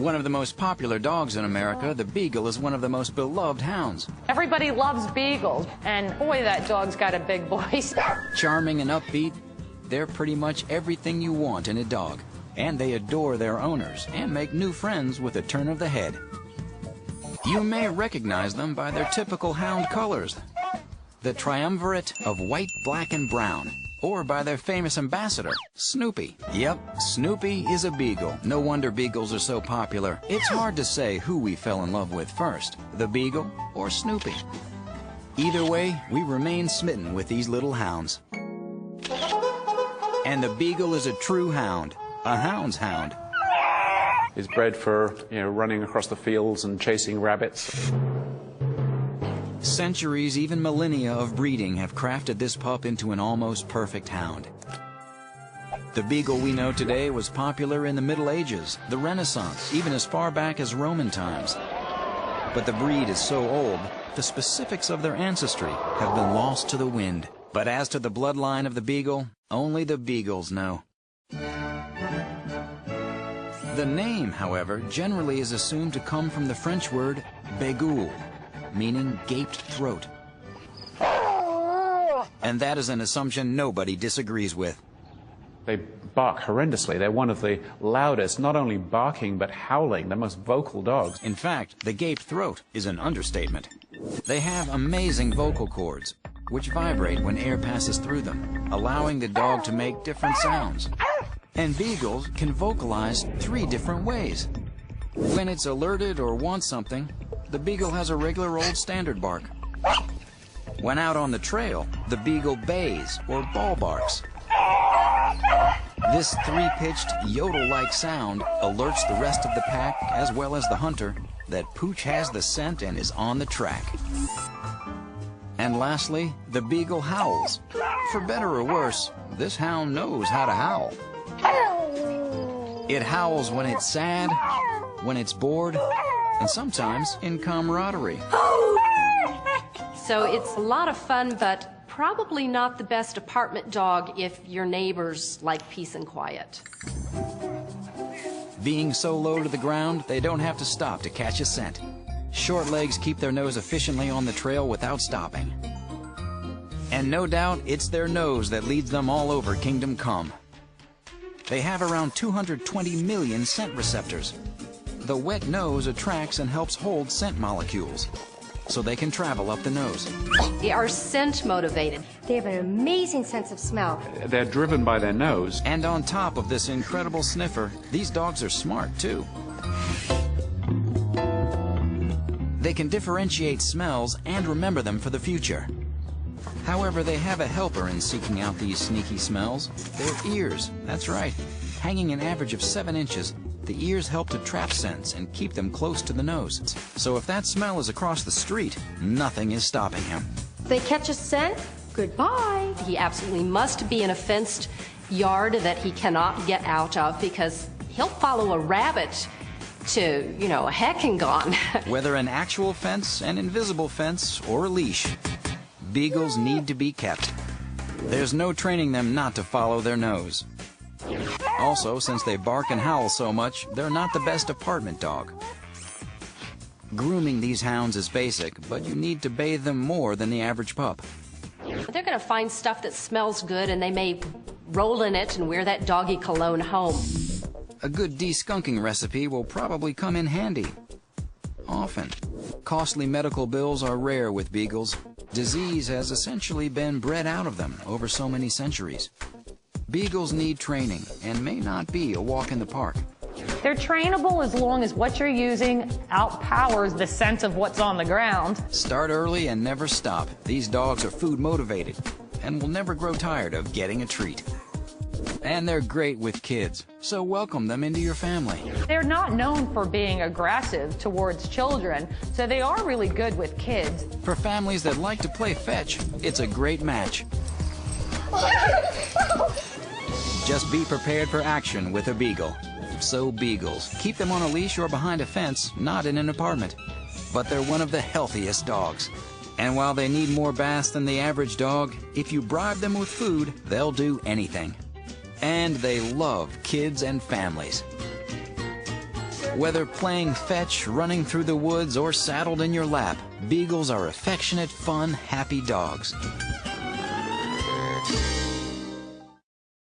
One of the most popular dogs in America, the Beagle is one of the most beloved hounds. Everybody loves Beagles, and boy, that dog's got a big voice. Charming and upbeat, they're pretty much everything you want in a dog. And they adore their owners and make new friends with a turn of the head. You may recognize them by their typical hound colors, the triumvirate of white, black, and brown, or by their famous ambassador, Snoopy. Yep, Snoopy is a Beagle. No wonder Beagles are so popular. It's hard to say who we fell in love with first, the Beagle or Snoopy. Either way, we remain smitten with these little hounds. And the Beagle is a true hound, a hound's hound. Is bred for, running across the fields and chasing rabbits. Centuries, even millennia of breeding have crafted this pup into an almost perfect hound. The Beagle we know today was popular in the Middle Ages, the Renaissance, even as far back as Roman times. But the breed is so old, the specifics of their ancestry have been lost to the wind. But as to the bloodline of the Beagle, only the Beagles know. The name, however, generally is assumed to come from the French word Beagle, meaning gaped throat. And that is an assumption nobody disagrees with. They bark horrendously. They're one of the loudest, not only barking, but howling, the most vocal dogs. In fact, the gaped throat is an understatement. They have amazing vocal cords, which vibrate when air passes through them, allowing the dog to make different sounds. And Beagles can vocalize 3 different ways. When it's alerted or wants something, the Beagle has a regular old standard bark. When out on the trail, the Beagle bays or ball barks. This 3-pitched yodel-like sound alerts the rest of the pack, as well as the hunter, that Pooch has the scent and is on the track. And lastly, the Beagle howls. For better or worse, this hound knows how to howl. It howls when it's sad, when it's bored, and sometimes in camaraderie. So it's a lot of fun, but probably not the best apartment dog if your neighbors like peace and quiet. Being so low to the ground, they don't have to stop to catch a scent. Short legs keep their nose efficiently on the trail without stopping. And no doubt, it's their nose that leads them all over Kingdom Come. They have around 220 million scent receptors. The wet nose attracts and helps hold scent molecules, so they can travel up the nose. They are scent motivated. They have an amazing sense of smell. They're driven by their nose. And on top of this incredible sniffer, these dogs are smart too. They can differentiate smells and remember them for the future. However, they have a helper in seeking out these sneaky smells. Their ears, that's right. Hanging an average of 7 inches, the ears help to trap scents and keep them close to the nose. So if that smell is across the street, nothing is stopping him. They catch a scent, goodbye. He absolutely must be in a fenced yard that he cannot get out of, because he'll follow a rabbit to, a heck and gone. Whether an actual fence, an invisible fence, or a leash, Beagles need to be kept. There's no training them not to follow their nose. Also, since they bark and howl so much, they're not the best apartment dog. Grooming these hounds is basic, but you need to bathe them more than the average pup. They're going to find stuff that smells good, and they may roll in it and wear that doggy cologne home. A good de-skunking recipe will probably come in handy. Often. Costly medical bills are rare with Beagles. Disease has essentially been bred out of them over so many centuries. Beagles need training and may not be a walk in the park. They're trainable as long as what you're using outpowers the scent of what's on the ground. Start early and never stop. These dogs are food motivated and will never grow tired of getting a treat. And they're great with kids, so welcome them into your family. They're not known for being aggressive towards children, so they are really good with kids. For families that like to play fetch, it's a great match. Just be prepared for action with a Beagle. So Beagles, keep them on a leash or behind a fence, not in an apartment. But they're one of the healthiest dogs. And while they need more baths than the average dog, if you bribe them with food, they'll do anything. And they love kids and families. Whether playing fetch, running through the woods, or saddled in your lap, Beagles are affectionate, fun, happy dogs.